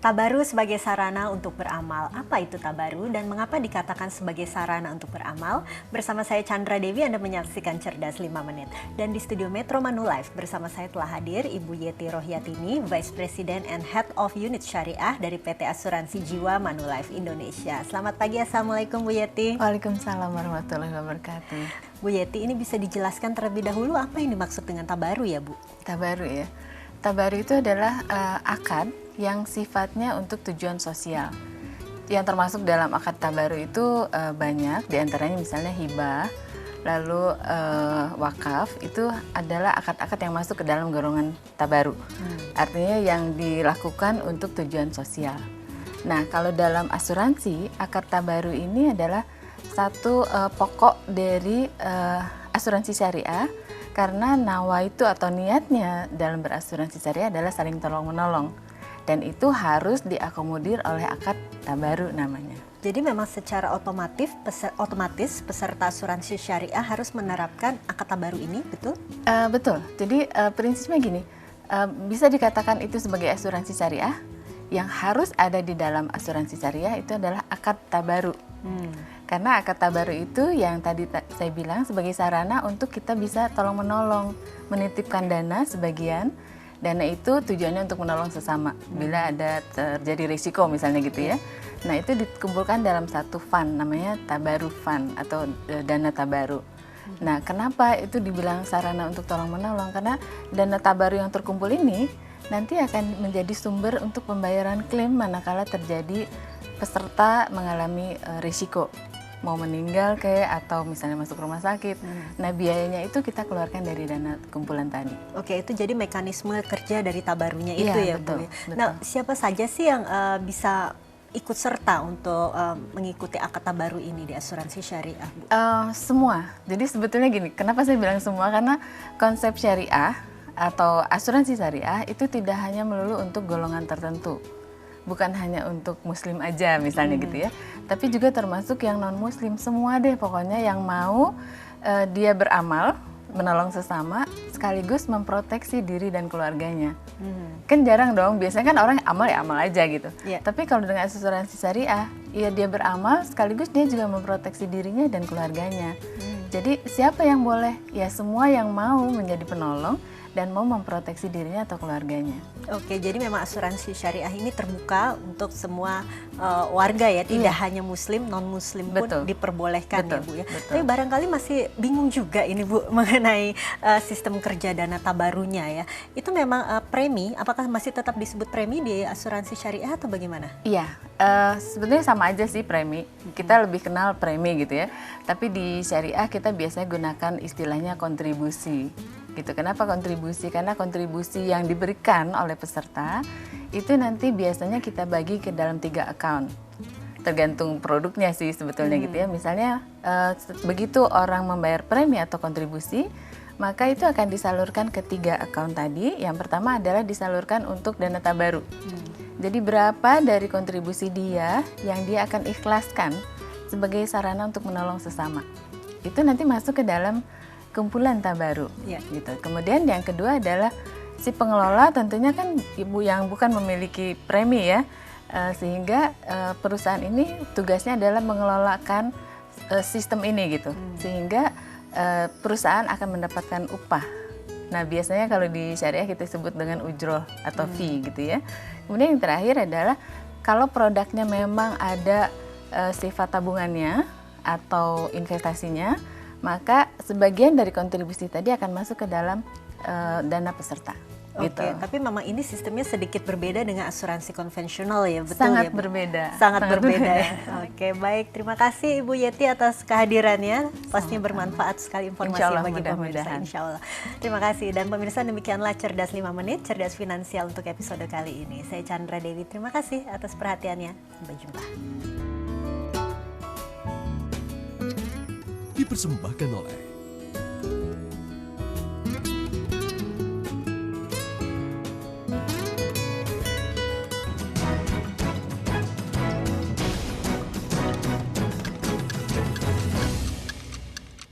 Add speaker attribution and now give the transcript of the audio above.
Speaker 1: Tabaru sebagai sarana untuk beramal. Apa itu tabaru dan mengapa dikatakan sebagai sarana untuk beramal? Bersama saya Chandra Dewi, Anda menyaksikan Cerdas 5 Menit. Dan di studio Metro Manulife bersama saya telah hadir Ibu Yeti Rohyatini, Vice President and Head of Unit Syariah dari PT Asuransi Jiwa Manulife Indonesia. Selamat pagi, Assalamualaikum Bu Yeti.
Speaker 2: Waalaikumsalam warahmatullahi wabarakatuh.
Speaker 1: Bu Yeti, ini bisa dijelaskan terlebih dahulu apa yang dimaksud dengan tabaru ya Bu?
Speaker 2: Tabaru ya. Tabaru itu adalah akad yang sifatnya untuk tujuan sosial. Yang termasuk dalam akad tabaru itu banyak, diantaranya misalnya hibah, lalu wakaf, itu adalah akad-akad yang masuk ke dalam golongan tabaru. Artinya yang dilakukan untuk tujuan sosial. Nah, kalau dalam asuransi, akad tabaru ini adalah satu pokok dari asuransi syariah, karena nawa itu atau niatnya dalam berasuransi syariah adalah saling tolong-menolong. Dan itu harus diakomodir oleh akad tabaru namanya.
Speaker 1: Jadi memang secara otomatis peserta asuransi syariah harus menerapkan akad tabaru ini, betul?
Speaker 2: Betul. Jadi prinsipnya gini, bisa dikatakan itu sebagai asuransi syariah. Yang harus ada di dalam asuransi syariah itu adalah akad tabaru. Karena akad tabaru itu yang tadi saya bilang sebagai sarana untuk kita bisa tolong-menolong, menitipkan dana sebagian. Dana itu tujuannya untuk menolong sesama bila ada terjadi risiko misalnya gitu ya. Nah, itu dikumpulkan dalam satu fund namanya tabaru fund atau dana tabaru. Nah, kenapa itu dibilang sarana untuk tolong-menolong? Karena dana tabaru yang terkumpul ini nanti akan menjadi sumber untuk pembayaran klaim manakala terjadi peserta mengalami risiko, mau meninggal kayak atau misalnya masuk rumah sakit. Nah, biayanya itu kita keluarkan dari dana kumpulan tadi.
Speaker 1: Oke, itu jadi mekanisme kerja dari tabarunya itu ya,
Speaker 2: betul,
Speaker 1: Bu.
Speaker 2: betul.
Speaker 1: Nah, siapa saja sih yang bisa ikut serta untuk mengikuti akad tabaru ini di asuransi syariah, Bu?
Speaker 2: Semua. Jadi sebetulnya gini, kenapa saya bilang semua? Karena konsep syariah atau asuransi syariah itu tidak hanya melulu untuk golongan tertentu. Bukan hanya untuk muslim aja misalnya gitu ya, tapi juga termasuk yang non muslim, semua deh pokoknya yang mau dia beramal, menolong sesama sekaligus memproteksi diri dan keluarganya. Kan jarang dong, biasanya kan orang amal ya amal aja gitu. Tapi kalau dengan asuransi syariah, ya dia beramal sekaligus dia juga memproteksi dirinya dan keluarganya. Jadi siapa yang boleh? Ya semua yang mau menjadi penolong dan mau memproteksi dirinya atau keluarganya.
Speaker 1: Oke, jadi memang asuransi syariah ini terbuka untuk semua warga ya, tidak hanya muslim, non muslim pun diperbolehkan ya Bu ya. Tapi barangkali masih bingung juga ini Bu mengenai sistem kerja dana tabarunya ya. Itu memang premi, apakah masih tetap disebut premi di asuransi syariah atau bagaimana?
Speaker 2: Iya, sebetulnya sama aja sih premi. Kita lebih kenal premi gitu ya. Tapi di syariah kita biasanya gunakan istilahnya kontribusi. Gitu. Kenapa kontribusi? Karena kontribusi yang diberikan oleh peserta itu nanti biasanya kita bagi ke dalam 3 account. Tergantung produknya sih sebetulnya gitu ya. Misalnya begitu orang membayar premi atau kontribusi, maka itu akan disalurkan ke 3 account tadi. Yang pertama adalah disalurkan untuk dana tabaru. Jadi berapa dari kontribusi dia yang dia akan ikhlaskan sebagai sarana untuk menolong sesama. Itu nanti masuk ke dalam kumpulan tabaru, gitu. Kemudian yang kedua adalah si pengelola tentunya kan ibu yang bukan memiliki premi ya, sehingga perusahaan ini tugasnya adalah mengelolakan sistem ini gitu, sehingga perusahaan akan mendapatkan upah. Nah biasanya kalau di syariah kita sebut dengan ujroh atau fee gitu ya. Kemudian yang terakhir adalah kalau produknya memang ada sifat tabungannya atau investasinya, maka sebagian dari kontribusi tadi akan masuk ke dalam dana peserta.
Speaker 1: Oke,
Speaker 2: Gitu.
Speaker 1: tapi memang ini sistemnya sedikit berbeda dengan asuransi konvensional ya, betul
Speaker 2: Sangat
Speaker 1: ya?
Speaker 2: berbeda.
Speaker 1: Sangat berbeda ya. Oke, baik. Terima kasih Ibu Yeti atas kehadirannya. Pastinya bermanfaat sekali informasi bagi pemirsa, insya Allah. Terima kasih. Dan pemirsa, demikianlah Cerdas 5 Menit, Cerdas Finansial untuk episode kali ini. Saya Chandra Dewi, terima kasih atas perhatiannya. Sampai jumpa.
Speaker 3: Dipersembahkan oleh